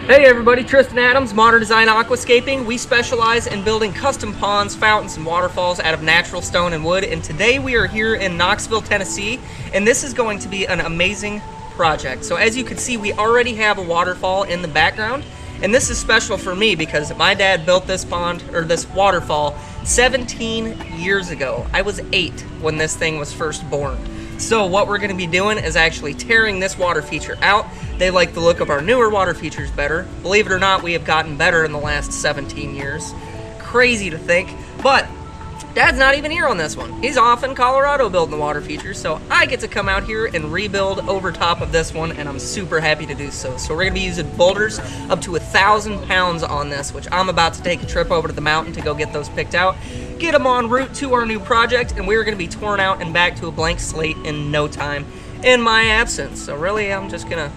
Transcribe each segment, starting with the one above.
Hey everybody, Tristan Adams, Modern Design Aquascaping. We specialize in building custom ponds, fountains, and waterfalls out of natural stone and wood. And today we are here in Knoxville, Tennessee, and this is going to be an amazing project. So as you can see, we already have a waterfall in the background, and this is special for me because my dad built this pond, or this waterfall, 17 years ago. I was 8 when this thing was first born. So what we're going to be doing is actually tearing this water feature out. They like the look of our newer water features better. Believe it or not, we have gotten better in the last 17 years. Crazy to think, but Dad's not even here on this one. He's off in Colorado building the water features, so I get to come out here and rebuild over top of this one, and I'm super happy to do so. So we're gonna be using boulders up to 1,000 pounds on this, which I'm about to take a trip over to the mountain to go get those picked out, get them en route to our new project, and we're gonna be torn out and back to a blank slate in no time in my absence. So really, I'm just gonna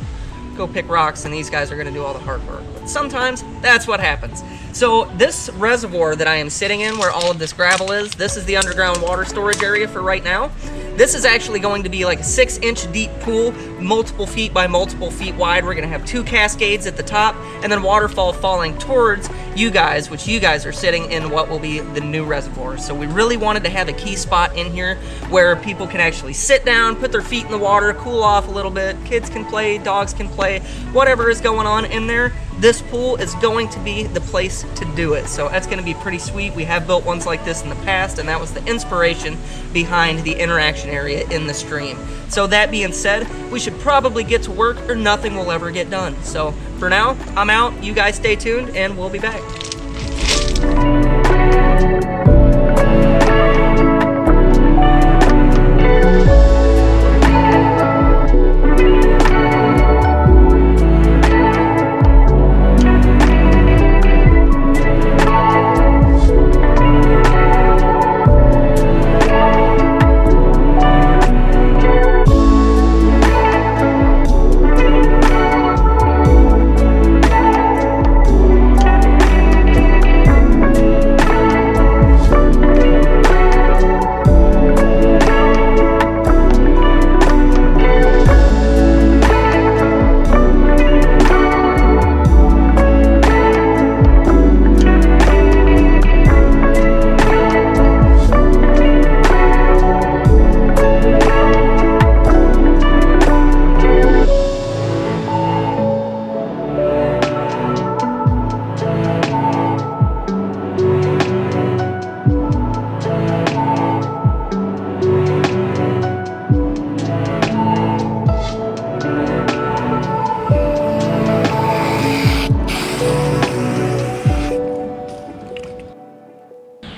go pick rocks and these guys are gonna do all the hard work. But sometimes that's what happens. So this reservoir that I am sitting in, where all of this gravel is, this is the underground water storage area for right now. This is actually going to be like a 6-inch deep pool, multiple feet by multiple feet wide. We're gonna have 2 cascades at the top and then waterfall falling towards you guys, which you guys are sitting in what will be the new reservoir. So we really wanted to have a key spot in here where people can actually sit down, put their feet in the water, cool off a little bit. Kids can play, dogs can play, whatever is going on in there. This pool is going to be the place to do it. So that's gonna be pretty sweet. We have built ones like this in the past, and that was the inspiration behind the interaction area in the stream. So that being said, we should probably get to work or nothing will ever get done. So for now, I'm out. You guys stay tuned and we'll be back.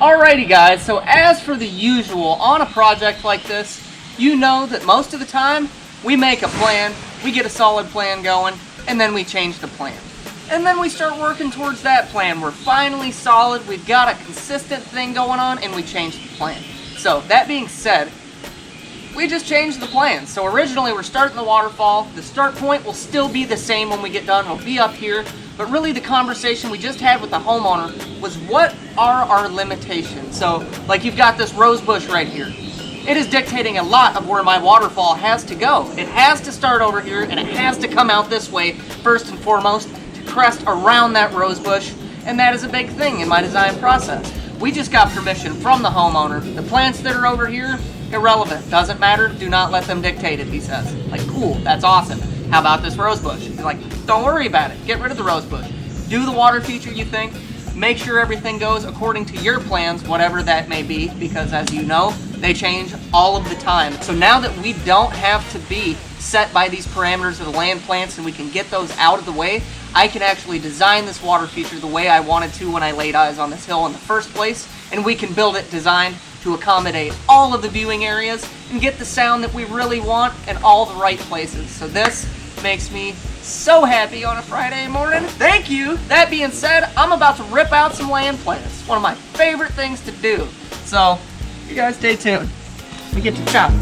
Alrighty guys, so as for the usual on a project like this, you know that most of the time we make a plan, we get a solid plan going, and then we change the plan. And then we start working towards that plan. We're finally solid, we've got a consistent thing going on, and we change the plan. So that being said, we just changed the plan. So originally we're starting the waterfall. The start point will still be the same when we get done. We'll be up here. But really the conversation we just had with the homeowner was, what are our limitations? So like you've got this rose bush right here. It is dictating a lot of where my waterfall has to go. It has to start over here and it has to come out this way first and foremost to crest around that rose bush. And that is a big thing in my design process. We just got permission from the homeowner. The plants that are over here, irrelevant, doesn't matter, do not let them dictate it, he says. Like, cool, that's awesome. How about this rose bush? He's like, don't worry about it, get rid of the rose bush. Do the water feature you think, make sure everything goes according to your plans, whatever that may be, because as you know, they change all of the time. So now that we don't have to be set by these parameters of the land plants and we can get those out of the way, I can actually design this water feature the way I wanted to when I laid eyes on this hill in the first place, and we can build it designed to accommodate all of the viewing areas and get the sound that we really want in all the right places. So this makes me so happy on a Friday morning. Thank you. That being said, I'm about to rip out some land plants. One of my favorite things to do. So you guys stay tuned. We get to chop.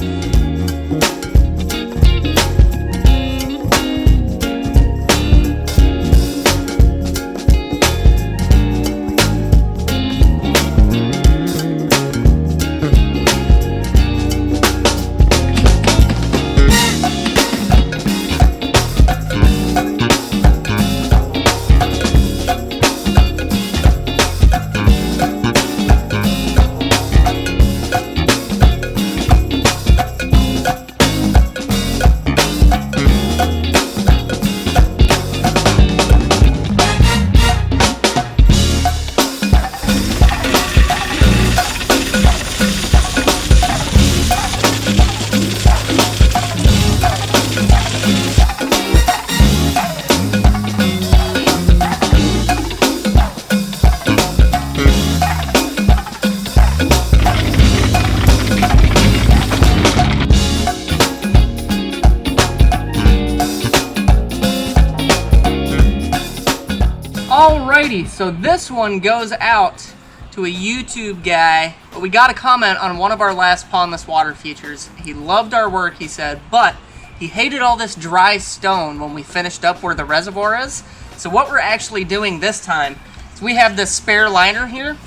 Alrighty, so this one goes out to a YouTube guy, but we got a comment on one of our last Pondless Water features. He loved our work, he said, but he hated all this dry stone when we finished up where the reservoir is. So what we're actually doing this time is we have this spare liner here.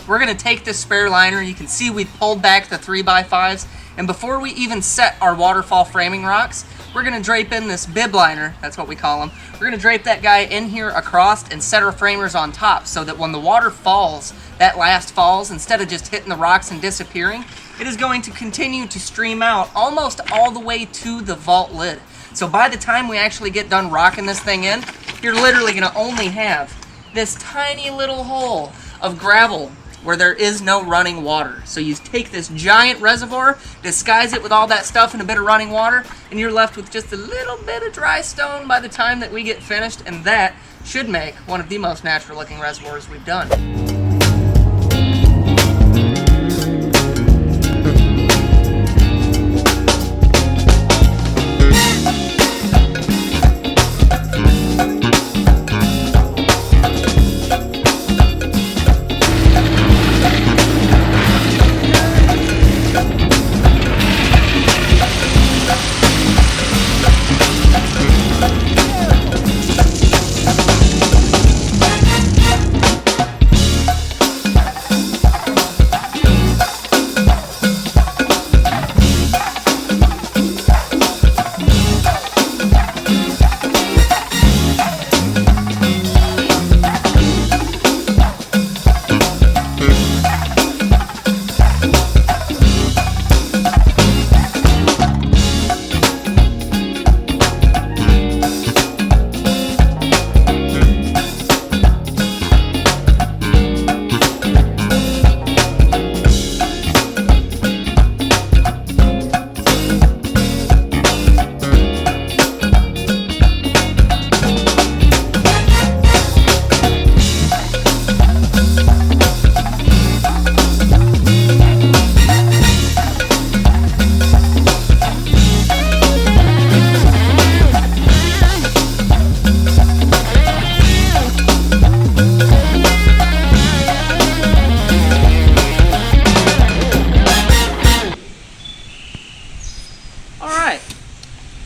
We're gonna take this spare liner, you can see we pulled back the 3x5s, and before we even set our waterfall framing rocks, we're gonna drape in this bib liner, that's what we call them. We're gonna drape that guy in here across and set our framers on top so that when the water falls, that last falls, instead of just hitting the rocks and disappearing, it is going to continue to stream out almost all the way to the vault lid. So by the time we actually get done rocking this thing in, you're literally gonna only have this tiny little hole of gravel where there is no running water. So you take this giant reservoir, disguise it with all that stuff and a bit of running water, and you're left with just a little bit of dry stone by the time that we get finished, and that should make one of the most natural looking reservoirs we've done.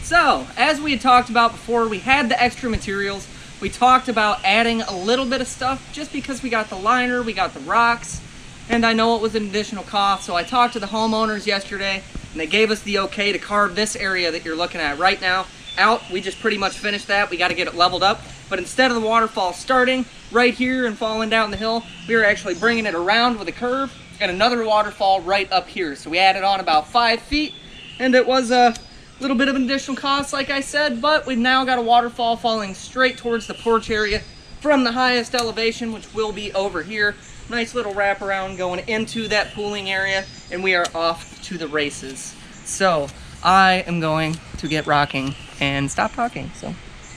So, as we had talked about before, we had the extra materials. We talked about adding a little bit of stuff just because we got the liner, we got the rocks, and I know it was an additional cost. So I talked to the homeowners yesterday, and they gave us the okay to carve this area that you're looking at right now out. We just pretty much finished that. We got to get it leveled up. But instead of the waterfall starting right here and falling down the hill, we were actually bringing it around with a curve and another waterfall right up here. So we added on about 5 feet, and it was a little bit of an additional cost, like I said, but we've now got a waterfall falling straight towards the porch area from the highest elevation, which will be over here. Nice little wraparound going into that pooling area, and we are off to the races. So I am going to get rocking and stop talking. So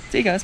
see you guys.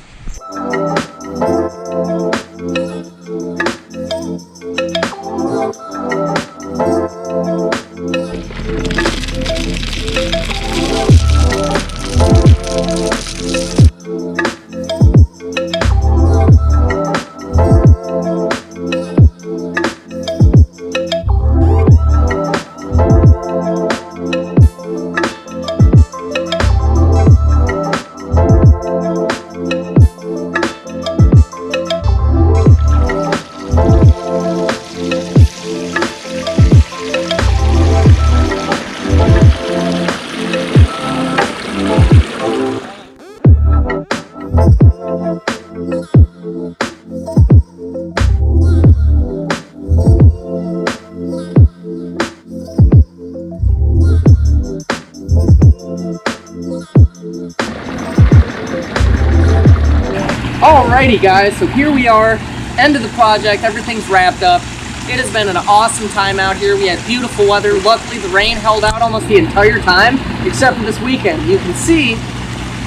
Alrighty guys, so here we are, end of the project, everything's wrapped up. It has been an awesome time out here. We had beautiful weather. Luckily the rain held out almost the entire time, except for this weekend. You can see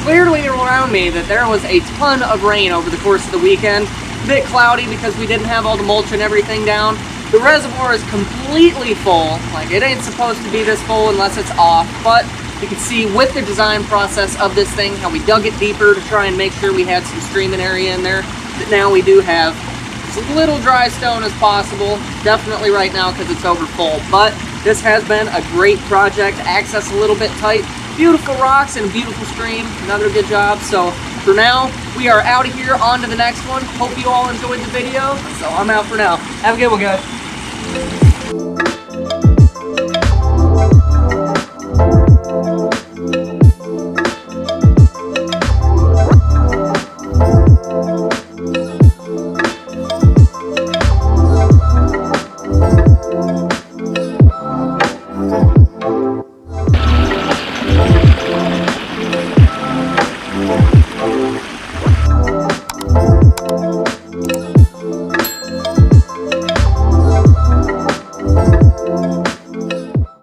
clearly around me that there was a ton of rain over the course of the weekend. A bit cloudy because we didn't have all the mulch and everything down. The reservoir is completely full. Like, it ain't supposed to be this full unless it's off, but you can see with the design process of this thing how we dug it deeper to try and make sure we had some streaming area in there. now we do have as little dry stone as possible. Definitely right now because it's over full, but this has been a great project. Access a little bit tight. Beautiful rocks and a beautiful stream. Another good job. So for now, we are out of here. On to the next one. Hope you all enjoyed the video. So I'm out for now. Have a good one, guys.